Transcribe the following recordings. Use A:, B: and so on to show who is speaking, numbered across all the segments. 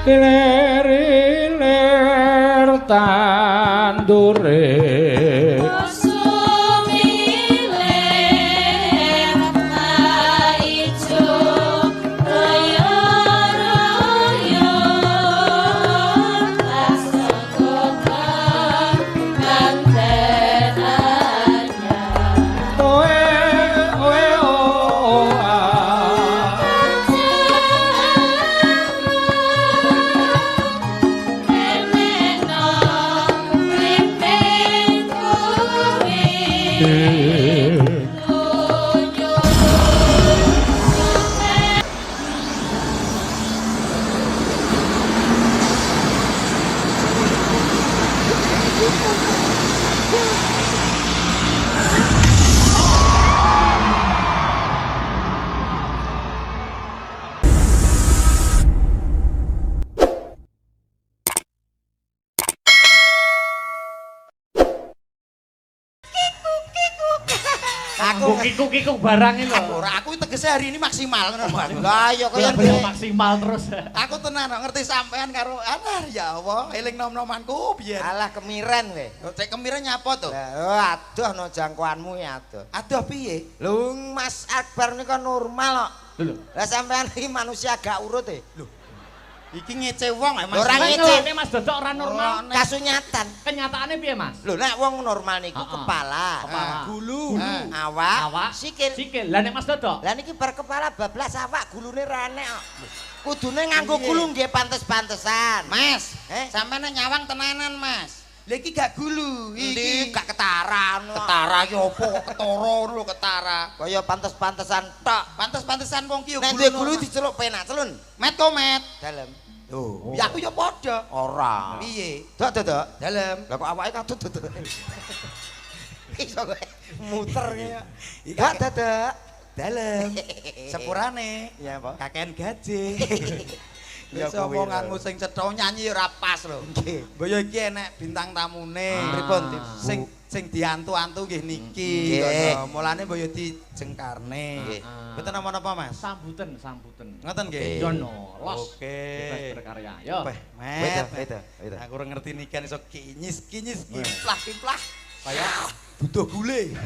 A: Lir tandure
B: Kikuk barang itu lho.
C: Ora, aku tegese hari ini maksimal ngono, Mas. Lah ya kaya
B: maksimal terus.
C: Aku tenan ngerti sampean karo alah ya Allah, eling nom-nomanku biyen.
D: Alah kemiren kowe.
C: Cek kemiren nyapa to?
D: Lah aduh no jangkauanmu ya aduh.
C: Aduh piye?
D: Lho Mas Akbar nika normal kok.
C: Lho.
D: Lah sampean iki manusia gak urut e.
C: Lho. Iki ngece wong Mas.
D: Ora ngece
B: Mas Dodok ora normal.
D: Kasunyatan.
B: Kenyataannya piye Mas?
D: Lho nek wong normal niku kepala,
C: gulu,
D: awak, sikil.
B: Sikil. Lah nek Mas Dodok?
D: Lah niki bar kepala bablas awak gulune ra enek kok. Kudune nganggo gulu nggih pantes-pantesan.
C: Mas, sampean nyawang tenanan, Mas. Lha iki gak gulu,
D: Iki
C: iki
D: gak ketaran.
C: ketara ki opo kok ketara lho ketara.
D: Kaya pantes-pantesan tok.
C: Pantes-pantesan wong ki yo
D: Nek duwe gulu diceluk penak celun.
C: Met komet.
D: Dalem.
C: Oh, ya aku yo padha.
D: Ora.
C: Piye?
D: Dok.
C: Dalem.
D: Lah kok awake katut dok. Iso kowe muter ya.
C: Gak
D: dadak.
C: Dalem. Sepurane.
D: Ya apa?
C: Kakean gaji.
D: Ya
C: Wis
D: kuwi
C: omonganmu sing cetha nyanyi ora pas lho.
D: Nggih.
C: Mbaya iki enek bintang tamune.
D: Pripun,
C: Sing diantu-antu nggih niki.
D: Nggih.
C: Mulane mbaya dijengkarne.
D: Nggih.
C: Mboten napa-napa, Mas.
B: Sambutan.
C: Ngoten nggih.
B: Yono, los.
C: Oke.
B: Bebas berkarya. Yo.
C: Met.
D: Itu.
C: Aku ora ngerti nikan iso kinyis-kinyis, kimplah-kimplah. Kayak butuh gule.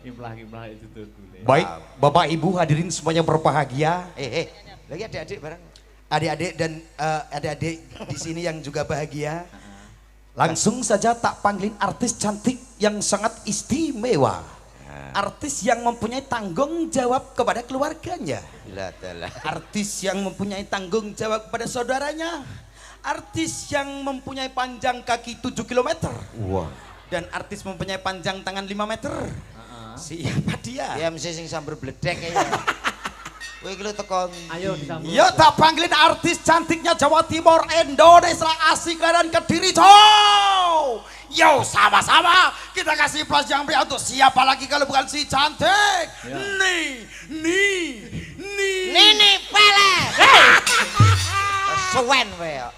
B: Implah itu tuh.
E: Baik, Bapak Ibu hadirin semuanya berbahagia.
D: Lagi adik-adik bareng.
C: Adik-adik dan adik-adik di sini yang juga bahagia.
E: Langsung saja tak panggilin artis cantik yang sangat istimewa. Artis yang mempunyai tanggung jawab kepada keluarganya. Artis yang mempunyai tanggung jawab kepada saudaranya. Artis yang mempunyai panjang kaki 7 km.
D: Wah.
E: Dan artis mempunyai panjang tangan 5 meter. Siapa dia?
D: Ya mesti sing sambar bledek ya. Kowe iki lho teko.
B: Ayo disambut.
E: Yo tak panggilin artis cantiknya Jawa Timur, Indonesia, Asik dan Kediri, cow. Yo sama-sama kita kasih plus yang beri untuk siapa lagi kalau bukan si cantik.
D: Nini Pele. Suwen kowe yo.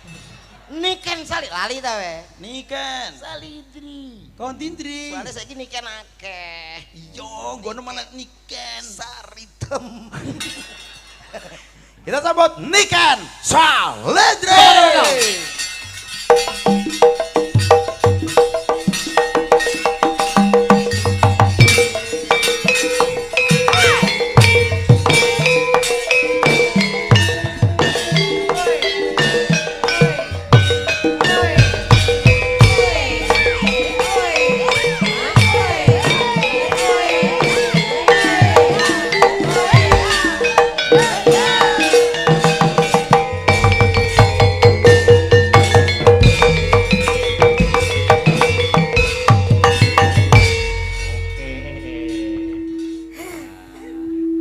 D: Niken salik lali ta kowe?
E: Niken.
D: Salidri.
E: Kontindri.
D: Soalnya saiki niken akeh.
E: Yo, gono mana Niken.
D: Saritem.
E: Kita sambut Niken Salidri.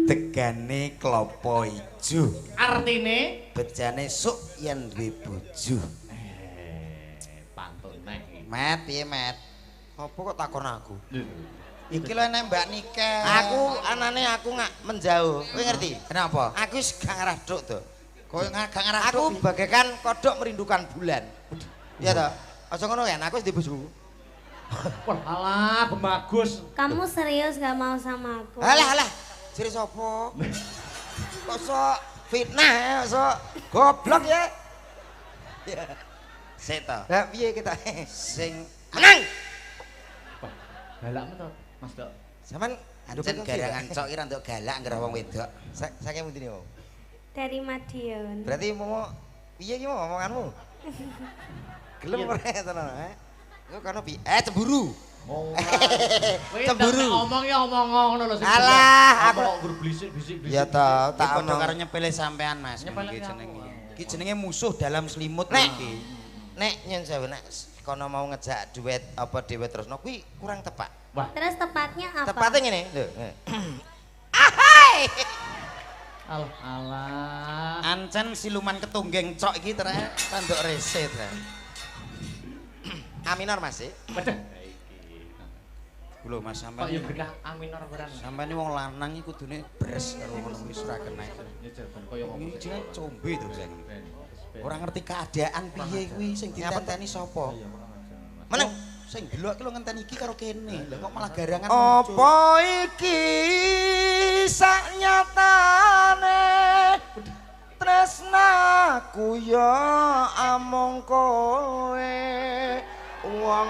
E: Tegane klopo ijo.
B: Artine
D: Bejane suk yen duwe bojo.
B: pantun nek.
C: Met, piye Met?
D: Apa kok takon aku?
C: Iki lho enek Mbak Niken.
D: Aku anane aku nggak menjauh. Kowe ngerti?
C: Kenapa?
D: Aku wis gak ngarah duk to.
C: Kowe gak ngarah
D: Aku bagaikan kodok merindukan bulan. Iya toh? Aja ngono kan, aku wis di bojoku.
B: Wah, alah bagus.
F: Kamu serius gak mau sama aku?
D: Alah, serius apa? Kok sok Fitnah ya, so goblok ya.
E: Seta.
D: Lah piye kita?
E: Sing
D: Menang.
B: Galak men Mas Dok.
D: Sampeyan
E: ancen garangan cok ki rada galak anggere wong wedok.
D: saking pundi niku?
F: Dari Madiun.
D: Berarti mau piye ki mau omonganmu? Gelem ora tenan Iku kono piye? Cemburu. Cemburu.
B: Ngomong ya omong ngono lho sing.
D: Alah, aku
B: berbisik-bisik.
D: ya ta,
E: Tak
D: tak
E: padha
D: omong.
E: karo nyepele sampean Mas.
B: Nyepele
E: Iki jenenge.
B: apa?
E: Iki jenenge musuh dalam selimut
D: Nek.
E: iki.
D: Nek nyun sewu nek kono mau ngejak duet apa dhewe terusno kuwi kurang tepat.
B: Wah,
F: Terus tepatnya apa?
D: Tepatnya ngene, lho. Ahai.
B: alah.
E: Ancen siluman ketunggeng cok iki trek tanduk rese trek.
D: A minor Mas.
B: Waduh.
E: Lho Mas
B: Kok
E: sampean.
B: ya berkah A minor barang.
E: Sampeyan iki wong lanang iki kudune bres karo ngono kuwi ora kena.
B: Ya jaban koyo ngomong.
E: Iki jenenge combe to sing. Ora ngerti keadaan piye kuwi sing ditenteni sapa.
D: Meneng.
E: Sing delok ki lho ngenteni iki karo kene. Lah kok malah garangan
D: Apa iki saknyatane tresnaku ya amung kowe wong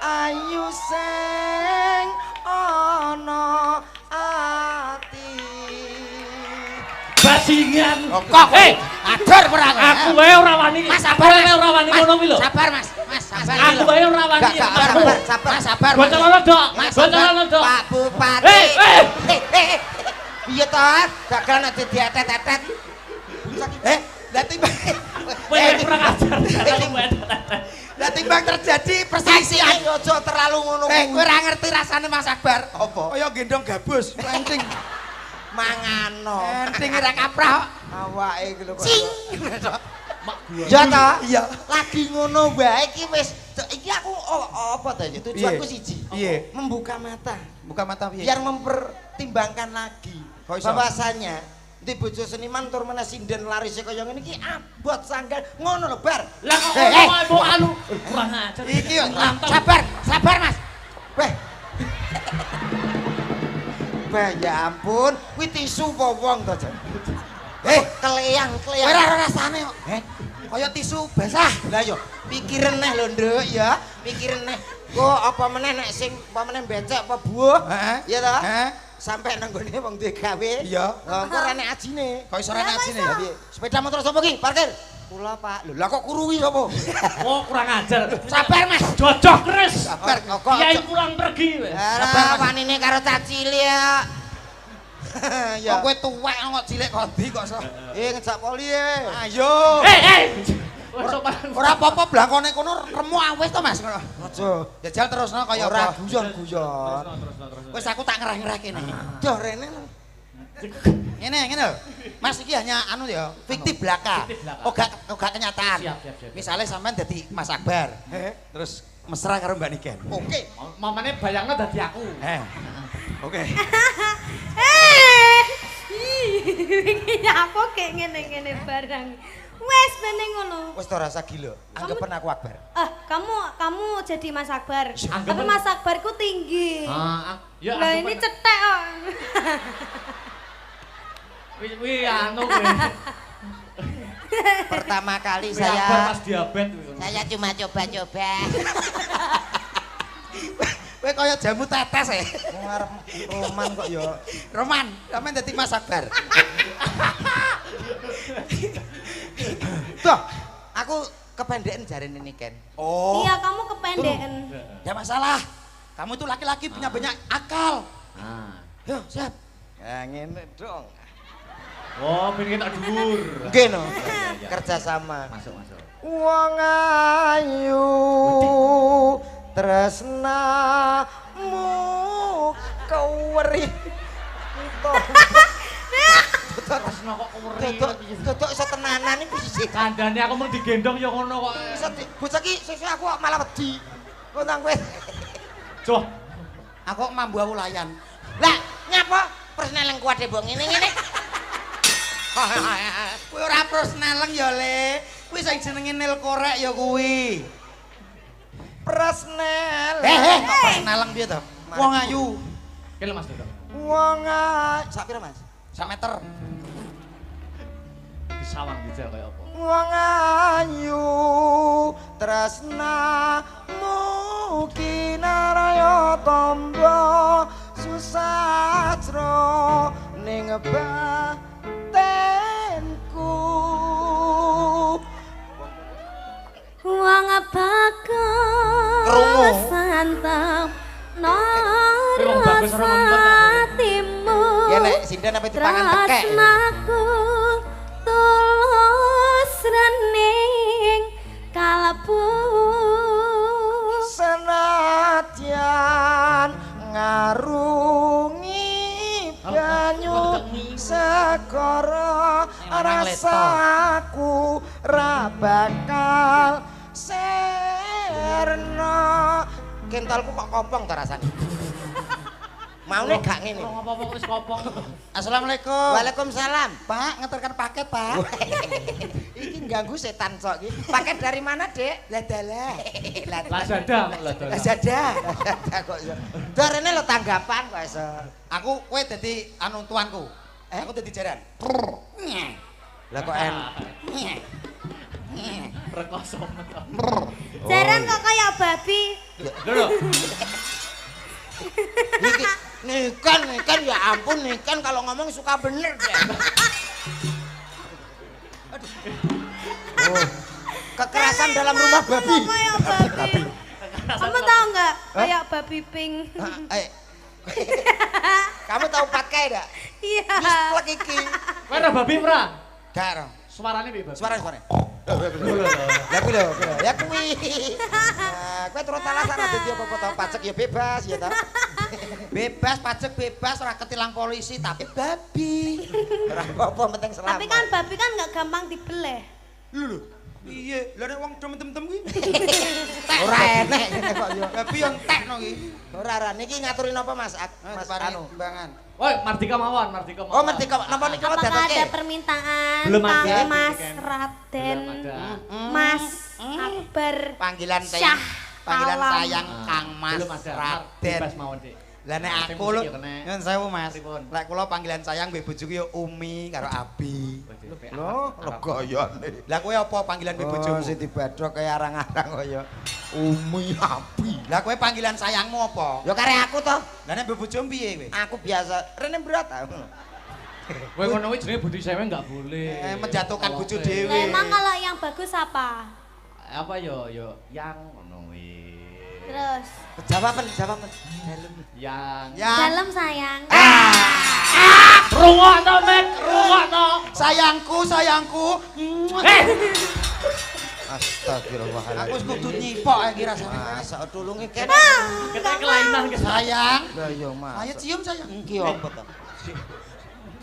D: ayu sing ana ati.
B: Bajingan.
D: Kok adur perang.
B: Aku wae ora wani.
D: Mas sabar
B: wae ora wani ngono kuwi lho.
D: Sabar Mas, Mas sabar.
B: Aku wae ora wani.
D: Sabar, sabar, sabar.
B: Bocah lono, Dok.
D: Mas
B: Bocah lono, Dok.
D: Pak Bupati.
B: Eh.
D: Piye to? Gagal nek dietet-etet. Lah timbang.
B: Kowe kurang ajar.
D: Lah timbang terjadi perselisihan aja terlalu ngono. Kowe ora ngerti rasane Mas Akbar.
E: apa? Kaya gendong gabus. Encing.
D: Mangano.
E: Encing ora kaprah.
D: Awake iki lho kok.
F: Cing.
B: Mak gua.
D: Ya ta?
E: Iya.
D: Lagi ngono wae iki wis iki aku apa ta ya? Tujuanku
E: Piye?
D: siji.
E: Piye?
D: Membuka mata.
E: Buka mata piye?
D: Biar mempertimbangkan lagi
E: Kok iso?
D: bahwasanya di bojo seniman tur meneh sinden larise kaya ngene iki abot sanggal ngono lho bar.
B: Lah kok
D: Eh,
B: mau anu kurang ajar.
E: Iki yo
D: Sabar, sabar Mas. Weh. Weh ya ampun, kuwi tisu apa wong to, Jan? Keleyang. Ora rasane kok.
E: kaya tisu basah.
D: Lah yo, pikirin neh lho, Nduk ya. Pikirin neh. Kok apa meneh nek sing apa meneh becek apa buah?
E: Heeh.
D: Iya ta?
E: Heeh.
D: Sampai nang gone wong duwe gawe.
E: Iya.
D: Engko ora nek ajine.
E: Kok iso ora ngajine?
D: Lah piye? Sepeda motor sapa ki? Parkir. Kula, Pak. Lho, lah kok kuruwi sapa?
B: Oh, kurang ajar.
D: Sabar, Mas.
B: Jojok keris.
D: Sabar kok.
B: Kiai pulang pergi wis.
D: Sabar wanine karo cacili ya. Ya.
E: Kok kowe tuwek kok cilik kondi kok iso.
D: Ngejak poli e.
E: Ayo.
B: Ora
E: apa-apa blangkone kono remu awis to Mas ngono.
D: Aja.
E: Jajal terusno kaya
D: Ora
E: apa?
D: guyon-guyon.
E: Wis aku tak ngerah-ngerah kene.
D: Duh rene
E: Ngene lho. Mas iki hanya anu ya, fiktif belaka.
B: Fiktif belaka.
E: Oga kenyataan.
B: Siap.
E: Misalnya sampean dadi Mas Akbar. Terus mesra karo Mbak Niken.
D: Oke.
B: Mamane bayangno dadi aku.
E: Oke.
F: Iki apa kayak ngene-ngene barang. Wes meneng ngono.
D: Wis to rasa gila. Anggapan aku Akbar.
F: Kamu jadi Mas Akbar. Tapi
B: Anggapan-
F: Mas Akbarku tinggi.
B: Ya
F: Lah ini cetek kok.
B: Wih anu kowe.
D: Pertama kali
B: Akbar
D: saya
B: pas diabetes.
D: cuma coba-coba.
E: Kowe kaya jamu tetes e.
D: Ngarep roman kok ya.
E: Roman, sampean dadi Mas Akbar.
D: Tuh, aku kependekan jarene Niken.
E: Oh.
F: Iya, kamu kependekan.
E: Enggak masalah. Kamu itu laki-laki punya banyak akal. Yo, siap.
D: Ya ngene dong.
B: Oh, pengen tak dhuwur.
D: Nggih no. Kerja sama.
B: Masuk.
D: Wong ayu tresnamu keweri.
B: Tresno kok keweri.
D: Dodok iso tenanan iki sih.
B: Kandhane aku mung digendong ya ngono kok.
D: Iso bocah iki sesuk aku kok malah wedi. Kok nang kowe.
B: Joh.
E: Aku mambu aku layan.
D: Lah, nyapa? Persneleng kuat mbok ngene-ngene.
E: Kuwi ora prosneleng ya, Le. Kuwi sing jenenge nil korek ya kuwi.
D: Persnel.
E: Kok prosneleng piye to? Wong ayu.
B: Kele Mas Dodok.
D: Wong ayu. Sak pira, Mas?
E: Sak meter.
B: sawang dijak kaya apa?
D: Wong ayu tresnamu kinaraya tamba susastra ning batenku.
F: Wong bakal santap
B: Wong bagus ora ngempet.
F: timu.
D: Ya nek sinden apa dipangan tekek.
F: Tresnaku tulus rening kalebu senadyan ngarungi banyu segara rasaku ra bakal serna. Kentolku kok kopong ta rasane? Maune gak ngene.
B: Apa-apa wis kopong.
D: Assalamualaikum. Waalaikumsalam. Pak, ngeterkan paket, Pak. Iki ganggu setan sok iki. Paket dari mana, Dek? Ladalah.
B: Lazada.
D: Lazada kok iso. Darene lo tanggapan kok iso.
C: Aku kowe dadi anu tuanku. Aku dadi jaran.
D: Lah kok en.
B: Rekoso.
F: Jaran kok kayak babi.
B: Lho.
D: Nikan ya ampun nikan kalau ngomong suka bener deh. Oh, kekerasan dalam rumah babi.
F: Kayak babi. Kamu tahu nggak? Kayak babi pink.
D: Kamu tahu pakai enggak?
F: Iya.
D: Wis plek iki.
B: Kowe ora babi ora?
D: Gak ero.
B: Suarane piye, Bab?
D: Suara. Ya kuwi lho. Ya kuwi. Nah, kowe terus alasan dadi apa-apa tau pajak ya bebas ya ta. Bebas pajak bebas ora ketilang polisi tapi babi. Ora apa-apa penting selamat.
F: Tapi kan babi kan nggak gampang dibeleh.
C: Lho. Iya, lha nek wong dem-dem kuwi.
D: Ora enek ngene kok yo.
C: Babi yang tekno iki.
D: Ora niki ngaturin apa Mas? Mas anu.
C: Timbangan.
B: Woi, Mardika mawon.
D: Oh, merdeka napa niki
F: Apakah
D: datoke?
F: ada permintaan
B: Belum
F: Kang
B: ada.
F: Mas
B: Belum
F: Raden,
B: ada.
F: Mas Akbar,
D: Panggilan
F: Syah
D: panggilan
F: Alam.
D: sayang Kang Mas
B: Belum ada.
D: Raden.
B: Bebas mawon, Dik.
C: Lah nek
B: Sing
C: aku lho,
B: musik ya kena.
C: nyun sewu Mas.
B: Pripun?
C: Lek kula panggilan sayang mbek bojoku ya Umi karo Abi.
B: Loh,
C: Gayane. Lah kowe apa panggilan mbek bojoku?
D: Siti Badrok kaya arang-arang kaya
C: Umi Abi. Lah kowe panggilan sayangmu apa?
D: yo karek aku toh.
C: Lah nek mbek bojomu piye kowe?
D: Aku biasa rene berat aku.
B: kowe ngono kuwi jenenge budi sewe enggak boleh.
C: Menjatuhkan bojo
B: Oke.
C: dhewe.
F: Lah emang kalau yang bagus apa?
B: Apa yo yang ngono kuwi.
F: Terus
D: Jawaban.
B: Yang
F: dalam sayang.
B: rungokno Mek, rungokno.
C: Sayangku.
D: Astagfirullahaladzim.
C: Aku wis kudu nyipok iki rasane.
D: Masa tulungi kene.
B: Kita kelainan ke
C: Sayang.
D: Lah yo Mas.
C: Ayo cium sayang.
D: Iki apa to?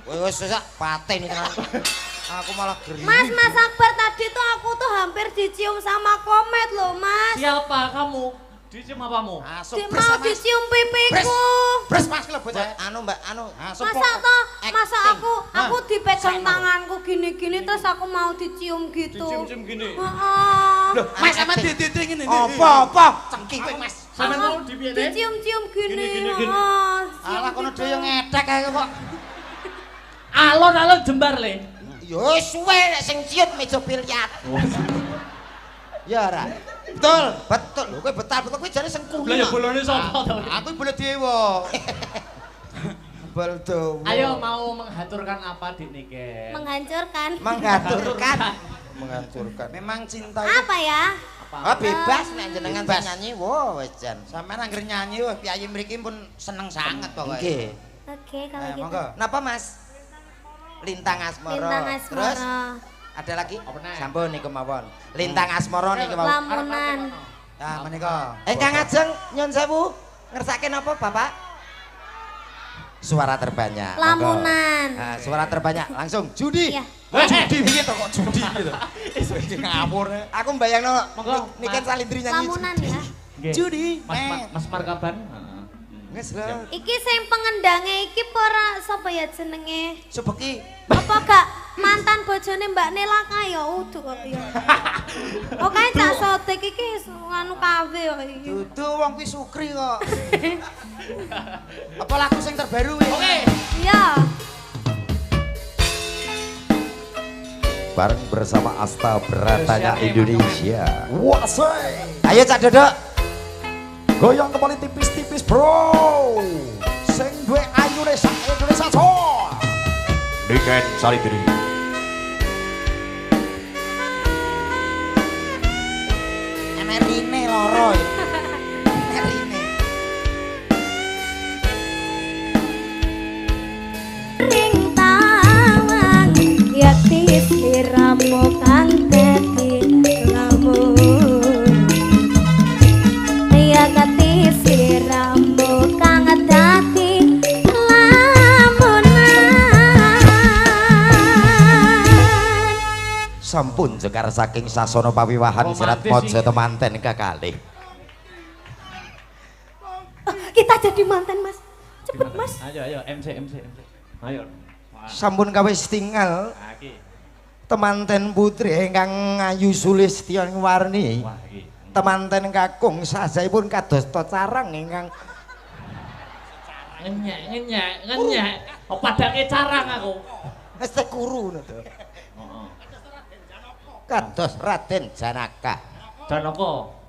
D: Wis sak paten iki tenan. Aku malah geri.
F: Mas Akbar tadi tuh aku tuh hampir dicium sama komet loh Mas.
B: Siapa kamu? Dicium apamu?
D: Asuk
F: Dia mau dicium pipiku.
C: Bres Mas kalau bocah.
D: Anu Mbak, anu.
F: Masa toh, masa aku dipegang tanganku gini-gini terus aku mau dicium gitu.
B: Dicium-cium gini.
F: Heeh.
C: Loh, Mas sama dede ngene.
D: Apa? Cengki kowe Mas.
B: Sampe mau dipiye, Dik?
F: Dicium-cium gini.
B: Gini.
F: heeh.
D: Alah kono dhewe ngedek kae kok.
B: Alon-alon jembar le.
D: Yo suwe nek sing ciut meja biliar. Ya ora. Betul. Lho kowe betul kowe jane sing
B: Lah ya
D: kuno.
B: bolone sapa to?
C: Aku boleh dewa.
D: Baldo.
B: Ayo mau menghancurkan apa Dik Nike?
F: Menghancurkan.
D: Menghancurkan.
C: Memang cinta itu
F: Apa ya?
D: Ah bebas nek jenengan
C: Bebas.
D: nyanyi, wo wis jan.
C: sampean anggere nyanyi wah piye mriki pun seneng sangat pokoke.
D: Nggih.
F: Oke kalau gitu.
C: Monggo.
D: Napa Mas? Lintang Asmara.
F: Lintang
D: Terus
F: Asmara.
D: ada lagi?
B: Apa neh?
D: Sampun niku mawon. Lintang Asmara niki mawon.
F: Lamunan.
C: Ah menika.
D: Engkang ajeng nyun sewu ngersake napa Bapak? Suara terbanyak. Monggo.
F: Lamunan.
D: Nah, suara terbanyak langsung judi.
F: Iya.
C: Judi piye to kok judi gitu. Wis ngawur.
D: Aku mbayangno
B: Monggo,
D: niken
B: Mas.
D: salindri nyanyi.
F: Lamunan ya.
B: Nggih.
D: Judi.
B: Mas Markaban.
D: Wis lho.
F: Iki sing pengendange iki ora sapa ya jenenge?
D: Subeki.
F: Apa gak mantan bojone Mbak Nela kae ya udu kok ya. Oke cak sotek iki anu kafe kok iki.
D: Dudu wong kuwi Sukri kok. Apa lagu sing terbaru kuwi?
B: Oke.
F: Iya.
E: bareng bersama Asta Beratanya Indonesia.
D: Wasai. Ayo Cak Dodok.
E: Goyang kembali tipis-tipis bro. Sing duwe ayune sak Indonesia so. Niken Salidri.
D: Emerine loro. Emerine.
F: Ring tawang yakti siramu kang dadi lamun yakti siramu kang dadi lamunan
E: Sampun jekar saking sasana pawiwahan Sirat Mojo temanten kakalih.
F: kita jadi mantan mas cepet mas
B: Ayo MC. Ayo.
D: Sampun kawis tinggal
B: Iki.
D: temanten putri ingkang Ayu Sulistion Warni.
B: Wah, iki.
D: Temanten kakung sajaipun kadosta carang ingkang
B: Ngenyek. Padake carang aku.
D: mesti kuru ngono to.
B: Heeh.
D: Kados Raden Janaka.
B: Dan apa?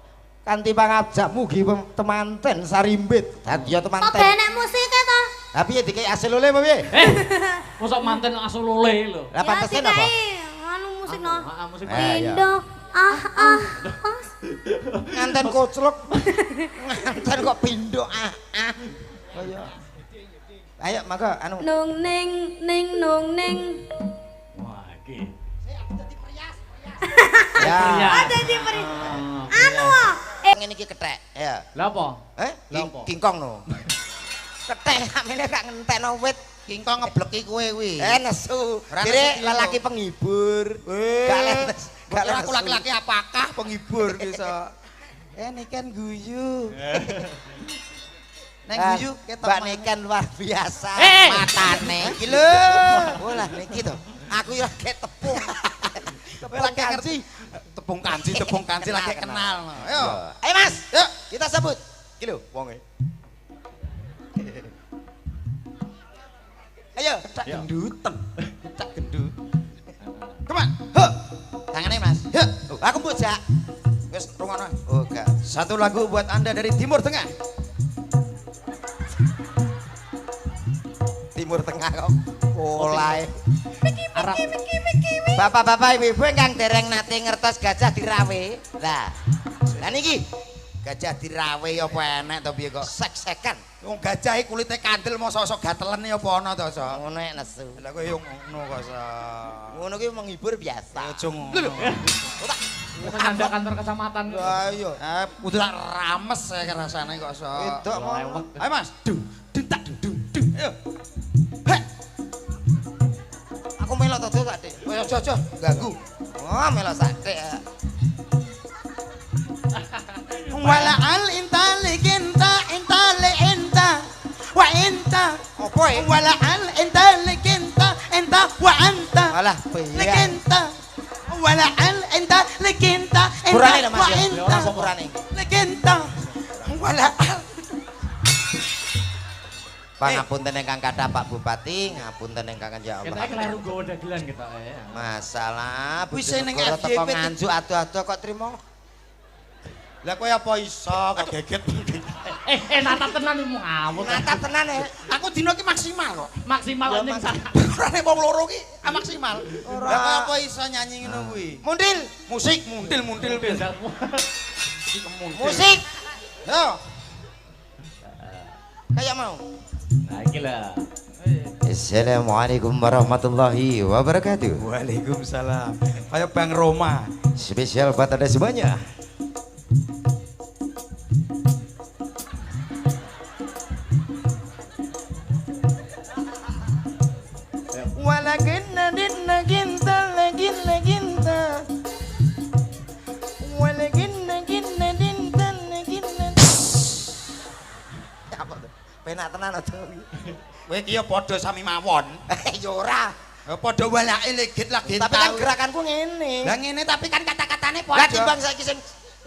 D: Kanthi pangajak mugi temanten sarimbit dadi
F: kok
D: temanten.
F: benek musike to
D: Ha piye dikai asil oleh apa piye?
B: Mosok manten asul oleh lho.
D: Lah pantesen apa?
F: anu musik no
B: Heeh, musik.
F: Indo mas
D: Nganten koclok. Nganten kok pindho Ayo. Ayo maka anu
F: nung ning nung ning
B: Wah, iki.
D: ya.
F: ada di peri anu
D: Ngene iki kethek. Ya.
B: Lah apa?
D: Eh?
B: Lah apa?
D: Kingkong no. Kethek amene gak ngentekno wit.
C: Kingkong ngebleki kowe kuwi.
D: Nesu.
C: Ora
D: Kire
C: nesu
D: lelaki penghibur. Gak lenes. Gak
C: Kira
D: lenes.
C: aku laki-laki apakah penghibur bisa.
D: Niken guyu.
C: Neng
D: Ah,
C: guyu ketok.
D: Mbak Niken luar biasa
C: matane.
D: Iki lho. Oh lah niki to. Aku ya kayak tepung.
C: Kowe lagi ngerti tepung kanji lagi kenal. Ayo.
D: Ayo Mas,
C: Yuk.
D: kita sebut. Iki lho wonge. Ayo,
C: Cak gendutan. Cak gendut.
D: Keman. Huh. Tangane Mas. Huh. Aku mbojak.
C: Wis rungono.
D: Oh, enggak. Satu lagu buat Anda dari Timur Tengah. Timur Tengah kok. Olai.
B: Arab.
D: Bapak-bapak ibu-ibu ingkang dereng nate ngertos gajah dirawe. Lah. Lah niki gajah dirawe apa enek to piye kok sek-sekan.
C: Wong gajah iki kulite kandel mosok-mosok gatelen apa ana to, Sok?
D: Ngono nek nesu.
C: Lah kowe yo ngono kok, Sok.
D: Ngono ki menghibur biasa.
C: Aja ngono.
B: Anda kantor kecamatan.
D: Ayo.
C: Kudu tak rames saya rasane kok, Sok.
D: Wedok mau.
C: Ayo Mas. Dung tak dung. Ayo. Hek.
D: Aku melok to gak, Dik?
C: Ayo aja ganggu.
D: Oh, melok sak Dik.
C: Wala al intali kinta intali inta wa inta.
D: Apa ya?
C: Wala al intali kinta inta wa anta.
D: Alah, piye?
C: Lekinta. Wala al intali kinta
D: Kurane
C: inta
D: lho
C: wa
D: Mas. Ya,
C: inta.
D: ora apa kurane.
C: Lekinta. Wala al.
D: Pangapunten ingkang kathah Pak Bupati, ngapunten ingkang ya
B: Kita
D: Allah.
B: kleru gowo dagelan kita ya.
D: Masalah
C: Bisa ning
D: Bojonegoro
C: FYP
D: teko nganjuk ado-ado kok trimo.
C: Lah kowe apa iso kok geget.
B: Natap tenan iki ngawur.
D: Natap tenan ya.
C: Aku dino ki maksimal kok.
B: Maksimal ning sana.
C: Orane wong loro ki maksimal.
D: Ora.
C: Lah kowe apa iso nyanyi ngono kuwi?
D: Mundil,
C: Musik mundil piye?
D: musik.
C: Yo.
D: Kayak mau.
B: Nah iki lah.
E: Assalamualaikum warahmatullahi wabarakatuh.
C: Waalaikumsalam. Kayak Bang Roma.
E: Spesial buat Anda semuanya.
D: Walakinna dinna ginta laginta. Walakinna ginna dinta laginna. Apa tuh? Penak tenan aja.
C: Kowe ki ya padha sami mawon.
D: Ya ora.
C: Ya padha walake legit lagi.
D: Tapi kan gerakanku ngene.
C: Lah ngene tapi kan kata-katane
D: Lah
C: padha.
D: timbang saiki sing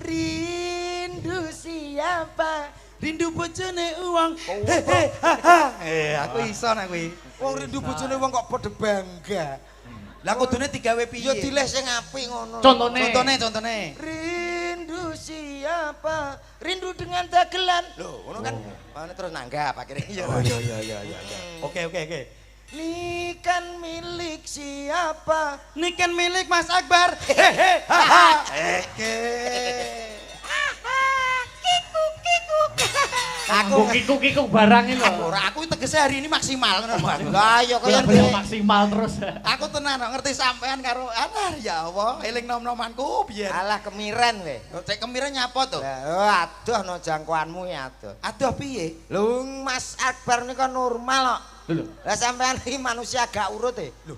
D: rindu siapa?
C: Rindu bojone uang. Aku iso nek kuwi.
D: Wong rindu bojone wong kok padha bangga.
C: Lah kudune digawe piye?
D: Ya dileh sing apik ngono.
B: Contone.
D: Rindu siapa? Rindu dengan dagelan. Loh, ngono kan. Mana terus nanggap akhirnya.
C: Oh iya. Oke.
D: Ini kan milik siapa?
C: Ini kan milik Mas Akbar. Hehe. Haha.
D: Aku
B: Kiku barang ini lho.
C: Ora aku tegese hari ini maksimal ngono Mas.
D: lah ya kaya
B: Kaya maksimal terus.
C: Aku tenan kok ngerti sampean karo ya Allah, eling nom-nomanku biyen.
D: alah kemiren we.
C: Cek kemire nyapa to?
D: Lah aduh no jangkauanmu ya aduh.
C: Aduh piye?
D: Lho Mas Akbar nika normal kok.
B: Lho.
D: Lah sampean iki manusia gak urut e.
C: Lho.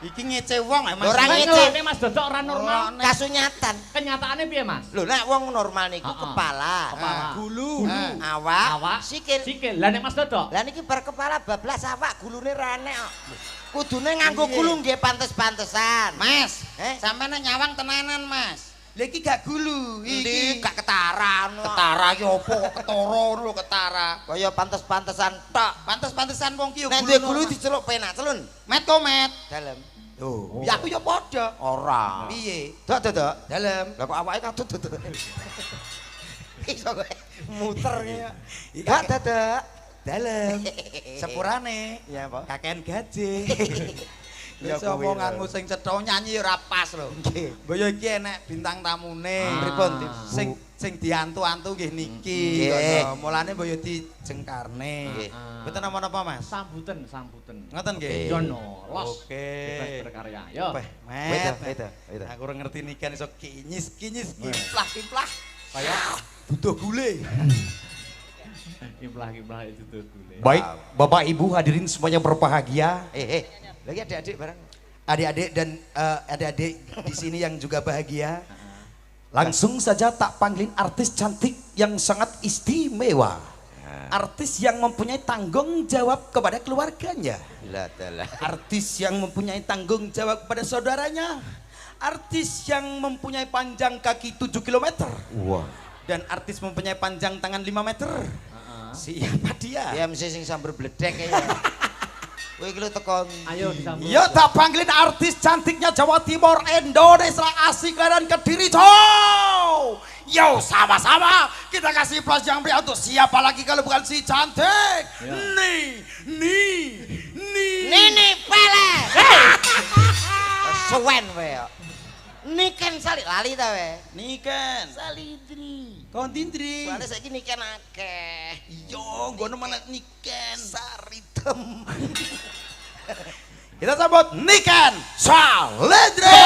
C: Iki ngece wong Mas.
D: Ora
B: Kan
D: ngece.
B: ngelone Mas Dodok ora normal.
D: Kasunyatan.
B: Kenyataannya piye, Mas?
D: Lho nek wong normal niku
B: Heeh.
D: kepala,
B: Kepala.
C: Gulu.
D: awak, sikil.
B: Sikil. Lah nek Mas Dodok?
D: Lah niki bar kepala bablas awak gulune renek kok. Kudune nganggo gulu nggih pantes-pantesan.
C: Mas,
D: Eh?
C: sampean nyawang tenanan Mas. Lah iki gak gulu,
D: Iki
C: iki
D: gak ketaran.
C: ketara ki opo kok ketara ngono lho ketara.
D: Kaya pantes-pantesan tok.
C: Pantes-pantesan wong ki yo
D: Nek duwe
C: gulu.
D: gulu diceluk penak celun.
C: Met komet.
D: Dalem.
C: Loh, ya aku yo padha.
D: Ora.
C: Piye?
D: Dok.
C: Dalem.
D: Lah kok awake katut dok. Iso kowe muter ya.
C: Gak
D: Dok.
C: dalem. Sepurane.
D: Ya apa?
C: Kakean gaji.
D: Ya
C: Wis
D: kuwi
C: omonganmu sing cetha nyanyi ora pas lho.
D: Nggih.
C: Mbaya iki enek bintang tamune.
D: Pripun, Dim?
C: Sing diantu-antu nggih niki.
D: Nggih.
C: Ngono. Mulane mbaya dijengkarne.
D: Nggih.
C: Mboten napa-napa Mas.
B: Sambutan.
C: Ngoten nggih.
B: Yo los.
C: Oke.
B: Bebas berkarya. Yo.
C: Weh,
D: Wedo.
C: Aku ora ngerti nikan iso kinyis, kimplah. Kaya butuh gule.
B: Kiblah itu tuh gule.
E: Baik, Bapak Ibu hadirin semuanya berbahagia.
D: Lagi adik-adik bareng.
C: Adik-adik dan adik-adik di sini yang juga bahagia.
E: Langsung saja tak panggilin artis cantik yang sangat istimewa. Artis yang mempunyai tanggung jawab kepada keluarganya.
D: Lah dalah.
E: Artis yang mempunyai tanggung jawab kepada saudaranya. Artis yang mempunyai panjang kaki 7 km.
D: Wah.
E: Dan artis mempunyai panjang tangan 5 meter. Siapa dia?
D: Dia mesti sing sambar bledek kayaknya. Kowe iki lho tekan.
B: Ayo disambut.
E: Yo tak panggilin artis cantiknya Jawa Timur, Indonesia, Asik dan Kediri, cow. Yo sama-sama kita kasih plus yang beri untuk siapa lagi kalau bukan si cantik.
D: Nini Pele. Suwen kowe yo. Niken sali lali ta we.
E: Niken.
D: Salidri.
E: Kontindri.
D: Soalnya saiki niken akeh.
E: Yo, gono malah Niken.
D: Saritem.
E: Kita sambut Niken Salidri.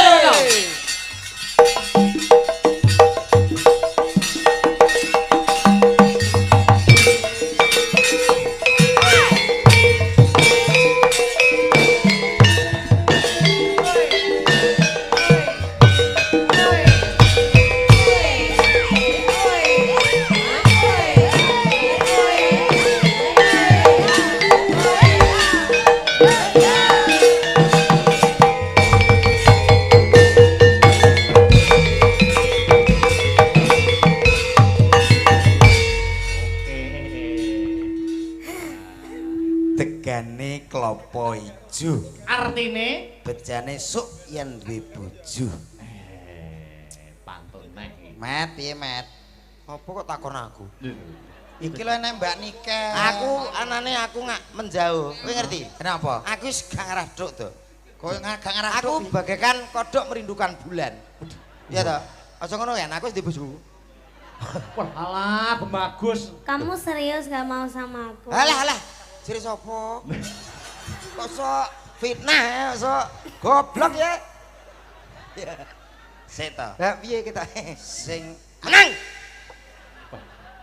E: Tegane klopo ijo.
B: Artine
E: Bejane suk yen duwe bojo.
B: pantun nek iki.
C: Met, piye Met?
D: Apa kok takon aku?
C: Iki lho enek Mbak Niken.
D: Aku anane aku nggak menjauh. Kowe ngerti?
C: Kenapa?
D: Aku wis gak ngarah duk to.
C: Kok gak ngarah
D: Aku bagaikan kodok merindukan bulan. Iya toh? Aja ngono kan, aku wis di bojo.
B: Wah, alah bagus.
F: Kamu serius gak mau sama aku?
D: Alah. Jere sapa? Kok sok fitnah ya, sok goblok ya.
C: Sik to.
D: Lah piye kita?
C: Sing
D: Menang.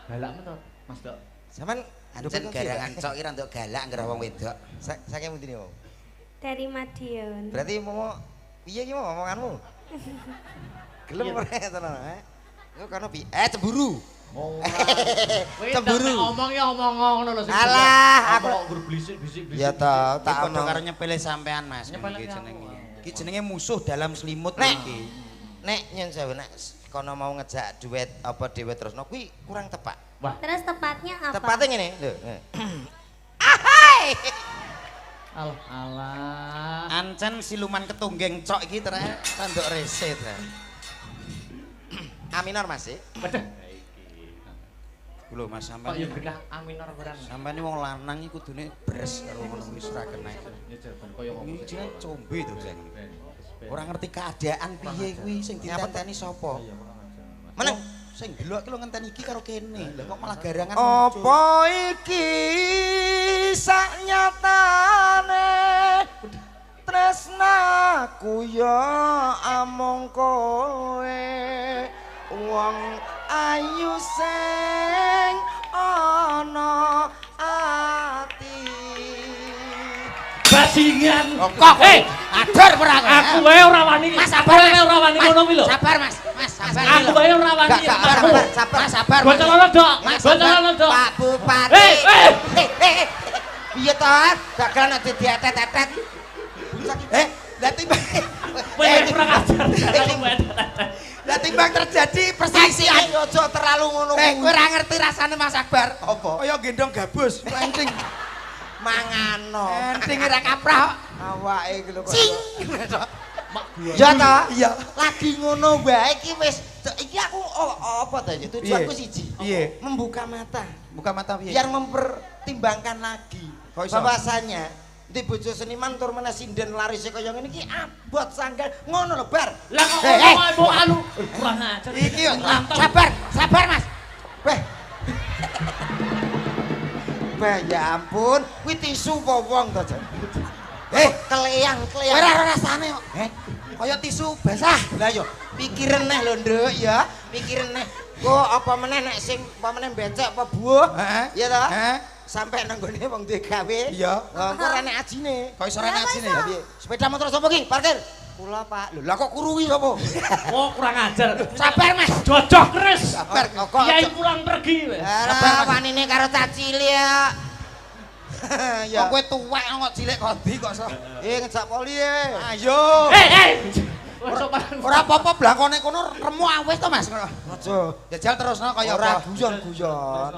B: Galak menurut Mas Dok.
D: Sampeyan
C: ancen garangan cok ira nduk galak ngger wong wedok.
D: saking pundi niku?
F: Dari Madiun.
D: Berarti mau piye ki mau omonganmu? Gelem ora tenan, Yo kan piye? Cemburu.
B: Oh.
D: Cemburu.
B: Ngomong ya omong ngono lho sing.
D: Alah, aku-
B: kok berbisik-bisik.
D: Ya toh,
C: Tak
D: tak
C: padha
D: ono.
C: karo nyepele sampean Mas.
B: Nyepele
C: Iki
B: apa?
C: jenenge. Iki jenenge musuh dalam selimut
D: Nek.
C: iki.
D: Nek nyen sewu nek kono mau ngejak duet apa dhewe terusno kuwi kurang tepat.
B: Wah,
F: Terus tepatnya apa?
D: Tepatnya ngene, lho. Ahai.
B: Alah.
E: Ancen siluman ketunggeng cok iki terek tanduk rese ta.
D: A minor Mas.
B: Waduh.
E: Lho Mas
B: Kok
E: sampean.
B: ya berilah A minor barang.
E: Sampeyan wong lanang iki kudune bres karo ngono wis ora kena.
B: Ya jaban koyo ngomong.
E: Iki jenenge combe to sing. Ora ngerti keadaan piye kuwi sing ditenteni sapa. Meneng sing delok ki lho ngenteni iki karo kene. Lah kok malah garangan.
D: Apa iki saknyatane tresnaku ya amung kowe wong ayu sing ana ati
B: Bajingan.
D: kok adur ora
B: Aku wae ora wani.
D: Mas sabar
B: ora wani ngono kuwi lho.
D: sabar Mas sabar
B: Aku wae ora wani.
D: sabar
B: Bocoran dok. Bocoran dok.
D: Pak Bupati piye to gagal nek dietet-etet lah timbang
B: Kowe kurang ajar.
C: Lah timbang terjadi perselisihan
D: aja terlalu ngono
C: kowe ora ngerti rasane Mas Akbar
D: apa
C: kaya gendong gabus enteng
D: mangano
C: enteng ora kaprah
D: awake iki lho kok
B: Mak gua.
D: ya ta
C: iya
D: lagi ngono wae iki wis iki aku apa ta tujuanku siji
C: piye
D: membuka mata
C: buka mata piye
D: biar mempertimbangkan lagi bahwasanya di bojo seniman tur meneh sinden larise kaya ngene iki abot sanggan ngono lho bar
B: Lah kok ngomong anu kurang ajar.
C: iki yo
D: sabar Mas weh weh ya ampun kuwi tisu apa wong to jan keleyang
C: ora rasane kok kaya tisu basah
D: lah yo pikiren neh lho nduk ya pikiren neh kok apa meneh nek sing apa meneh becek apa buah iya ta sampai nang gone wong duwe gawe
C: iya
D: engko ora nek ajine
C: kok iso ora ajine
D: ya piye sepeda motor sapa ki parkir kula Pak lho lah kok kuruwi sapa
B: Oh kurang ajar.
D: sabar Mas
B: Jojoh keris.
D: sabar kok
B: Kiai pulang pergi wis.
D: sabar wanine karo cacili ya ya
C: kok kowe tuwek kok cilik kondi kok iso
D: ngejak poli
C: ayo
B: Ora
C: apa-apa blangkone kono remu awis to Mas ngono
D: aja
C: jajal terusno kaya
D: ora
C: apa
D: guyon-guyon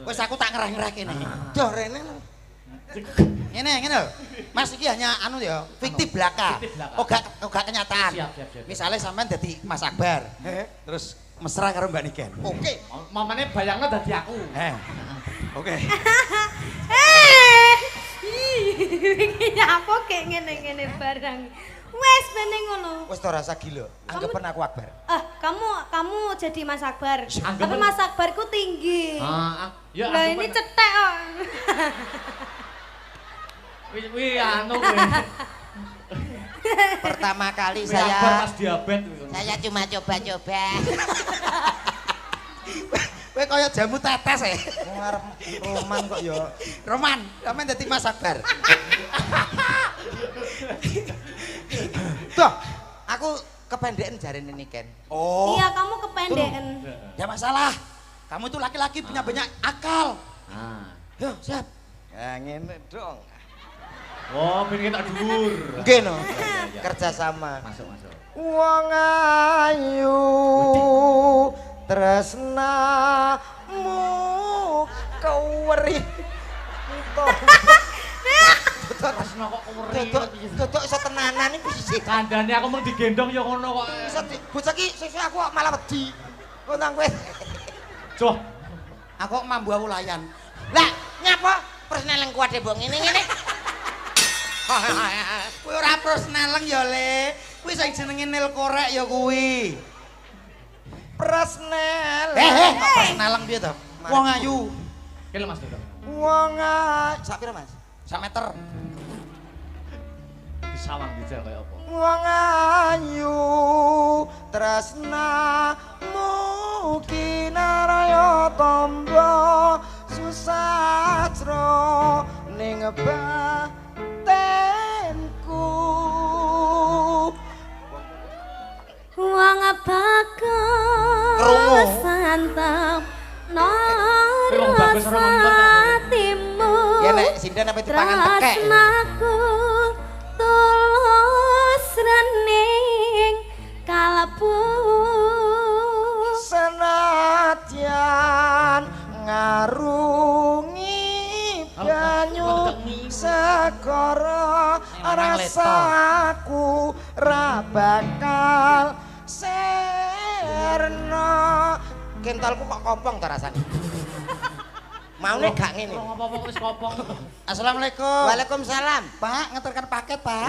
C: wis aku tak ngerah-ngerah kene
D: doh rene
C: ngene lho Mas iki hanya anu ya fiktif belaka oga kenyataan
B: Siap.
C: misale sampean dadi Mas Akbar terus mesra karo Mbak Niken
D: oke
B: Mamane bayangno dadi aku.
C: oke
F: Iki apa kek ngene-ngene barang. Wes bene ngono.
D: wis to rasa gila anggapan aku Akbar
F: Kamu jadi Mas Akbar. Tapi
B: Anggapan-
F: Mas Akbarku tinggi.
B: Ya
F: Lah ini cetek kok.
B: Wih anu kowe.
D: pertama kali
B: Akbar
D: saya
B: pas diabetes.
D: cuma coba-coba
C: kowe kaya jamu tetes
D: ngarep roman kok ya
C: Roman sampean dadi Mas Akbar
D: Tuh, aku kependekan jarene Niken.
C: oh
F: Iya, kamu kependekan.
C: ya masalah kamu itu laki-laki punya banyak akal
D: Yo, siap. Ya ngene dong.
B: Oh, pengen tak dhuwur.
D: Nggih no. Kerja sama.
B: Masuk.
D: Wong ayu tresnamu keweri.
B: Tresno kok keweri.
D: Dodok iso tenanan iki piye?
B: Kandhane aku mung digendong ya ngono kok.
D: Iso bocah iki sesuk aku kok malah wedi. Kok nang kowe.
B: Coh,
C: aku mambu aku layan
D: Lah, nyapa? Persneleng kuwate mbok ngene-ngene.
C: kuwi ora persneleng ya le kuwi sing jenenge nil korek ya kuwi
D: Persnel.
C: persneleng piye to wong ayu
B: kene Mas Dodo.
D: Wong ayu. Sak pira, Mas?
C: sak meter
B: Disawang dijal kaya apa?
D: Wong ayu tresnamu kinaraya tamba susatra ning batenku
F: Wong bakal santap narasatimu
D: ya nek sinden apa dipangan tekek
F: tresnaku tulus rening kalbu
D: senadyan ngarungi banyu segara bakal serno. Kentalku kok kopong ta rasane. Maune gak ngene.
B: Ngopong wis kopong.
D: Assalamualaikum. Waalaikumsalam. Pak, ngeterkan paket, Pak.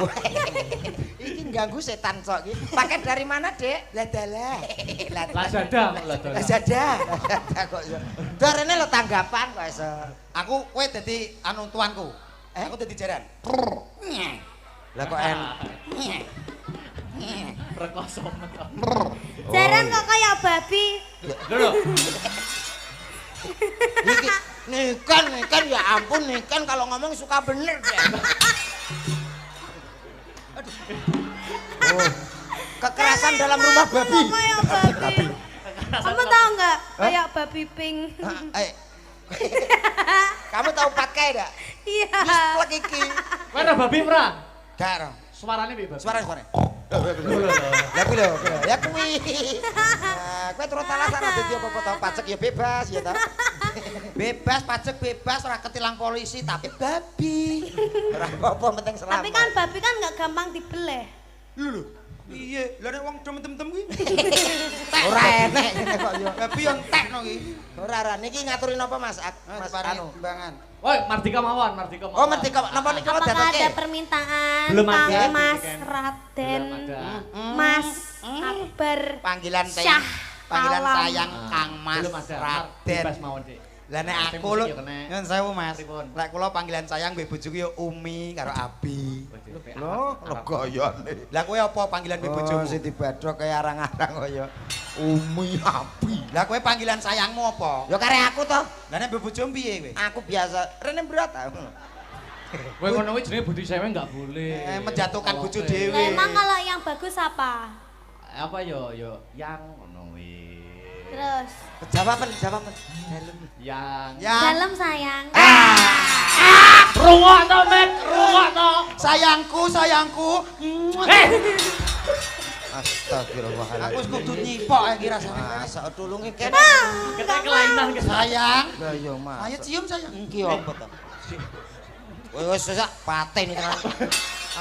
D: Iki ganggu setan sok iki. Paket dari mana, Dek? Ladalah.
B: Lazada.
D: Lazada kok iso. Darene lo tanggapan kok iso.
C: Aku kowe dadi anu tuanku. Aku dadi jaran.
D: Lah kok en.
B: Rekoso.
F: Jaran kok kayak babi.
B: Lho.
D: Iki nikan ya ampun nikan kalau ngomong suka bener deh. Oh, kekerasan dalam rumah babi.
F: Kayak babi. Kamu tahu nggak? Kayak babi pink.
D: Kamu tahu pakai enggak?
F: Iya.
D: Wis plek iki.
B: Kowe ora babi ora?
D: Gak ora.
B: Suarane piye, Bab?
D: Suara. Lah kuwi lho. Ya kuwi. Kowe terus alasan dadi apa-apa to pajak ya bebas ya ta. Bebas pajak bebas ora ketilang polisi tapi babi. Ora apa-apa penting selamat.
F: Tapi kan babi kan nggak gampang dibeleh.
C: Lho. Iya, lha nek wong tem-tem kuwi.
D: Ora enek ngene kok yo.
C: Babi yo entekno iki.
D: Ora niki ngaturin apa Mas? Mas anu.
C: Timbangan.
B: Woi, Mardika mawon.
D: Oh, merdeka napa niku
F: Apakah
D: datoke?
F: ada permintaan
B: Belum ada.
F: Kang Mas
B: Belum
F: Raden,
B: ada.
F: Mas Akbar,
D: Panggilan
F: Syah
D: panggilan
F: Alam.
D: sayang Kang Mas
B: Belum ada.
D: Raden.
B: Bebas mawon, Dik.
C: Lah nek
B: Sing
C: aku lho,
B: musik ya kena.
C: nyun sewu Mas.
B: Pripun?
C: Lek kula panggilan sayang mbek bojoku yo Umi karo Abi.
B: Loh,
C: Goyone. Lah kowe apa panggilan mbek bojoku?
D: Siti Badro kaya arang-arang kaya
C: Umi Abi. Lah kowe panggilan sayangmu apa?
D: yo karek aku toh.
C: Lah nek mbek bojomu piye kowe?
D: Aku biasa rene berat aku.
B: kowe ngono kuwi jenenge budi sewe enggak boleh.
C: Menjatuhkan bojo
B: Oke.
C: dhewe.
F: Lah, emang kalau yang bagus apa?
B: Apa yo yang ngono kuwi.
F: Terus
D: Jawaban.
B: Yang
F: dalam sayang.
B: rungokno, Mek, rungokno.
C: Sayangku.
D: Astagfirullahaladzim.
C: Aku wis kudu nyipok iki rasane.
D: Masa tulungi ken.
B: Kita kelainan ke
C: Sayang.
D: Lah yo Mas.
C: Ayo cium sayang.
D: Iki opo to? Wis sak paten iki kan.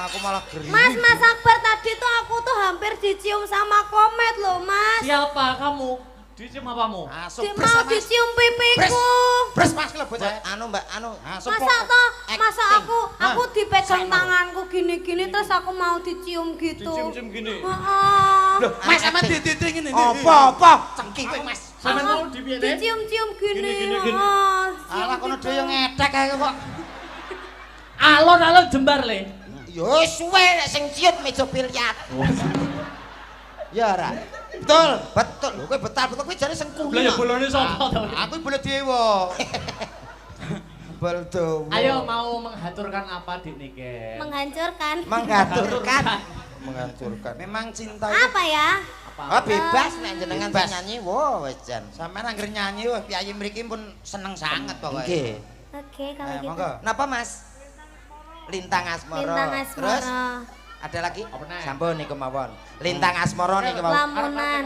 D: Aku malah geri.
F: Mas Akbar tadi tuh aku tuh hampir dicium sama komet loh Mas.
B: Siapa kamu? Dicium apamu?
F: Dia mau dicium pipiku.
C: Bres Mas lho bocah.
D: Anu Mbak, anu.
F: Masa aku dipegang tanganku gini-gini terus aku mau dicium gitu.
B: Dicium-cium gini.
F: Heeh.
C: Loh, Mas sama dede ngene.
D: Apa? Cengki kowe Mas.
B: Sampeyan mau dipiye, Dik?
F: Dicium-cium gini.
B: Gini.
F: Heeh,
C: Alah kono
F: gitu.
C: dhewe yo ngedek kae kok.
B: Alon-alon jembar le.
D: Yo suwe nek sing ciut meja biliar. Ya ora. Betul. Lho kowe betul kowe jare sengkuni.
B: Lah ya bolone sapa to?
C: Aku boleh dewa.
D: Baldo.
B: Ayo mau menghaturkan apa Dik Nike?
F: Menghancurkan.
D: Menghancurkan.
C: Memang cinta itu
F: Apa ya?
D: Oh bebas nek jenengan
C: Bebas.
D: sing nyanyi, wo wis jan.
C: sampean anggere nyanyi wah piyayi mriki pun seneng sanget pokoke.
D: Nggih.
F: Oke kalau gitu.
C: Monggo.
D: Napa Mas? Lintang Asmara.
F: Lintang
D: Terus
F: Asmara.
D: ada lagi?
B: Apa neh?
D: Sampun niku mawon. Lintang Asmara niku mawon.
F: Lamunan.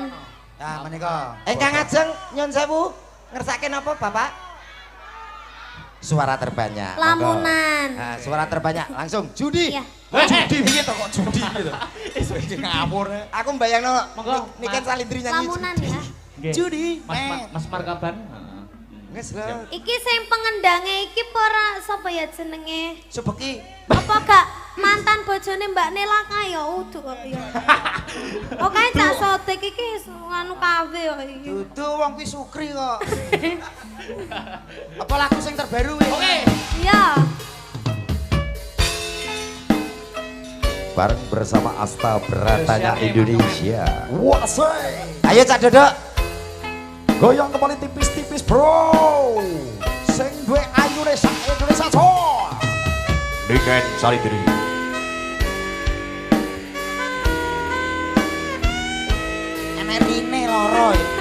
C: Ya menika.
D: Kang Ajeng nyun sewu. Ngersake napa Bapak? Suara terbanyak. Monggo.
F: Lamunan.
D: Nah, suara terbanyak langsung judi.
F: Iya.
C: Judi piye to kok judi gitu. Ngawur.
D: Aku mbayangno
B: Monggo,
D: niken
B: Mas.
D: salindri nyanyi.
F: Lamunan ya.
B: Nggih.
D: Judi.
B: Mas Markaban.
D: Wis lho.
F: Iki sing pengendange iki ora sapa ya jenenge?
D: Subeki.
F: Apa gak mantan bojone Mbak Nela kae ya udu kok ya. Oke cak sotek iki anu kafe kok iki.
D: Dudu wong kuwi Sukri kok. Apa lagu sing terbaru kuwi?
B: Oke.
F: Iya.
E: Bareng bersama Asta Beratanya Indonesia. Wasai.
D: Ayo Cak Dodok.
E: Goyang kembali tipis-tipis bro. Sing duwe ayune sak Indonesia so. Niken Salindri.
D: Enek rine loro iki.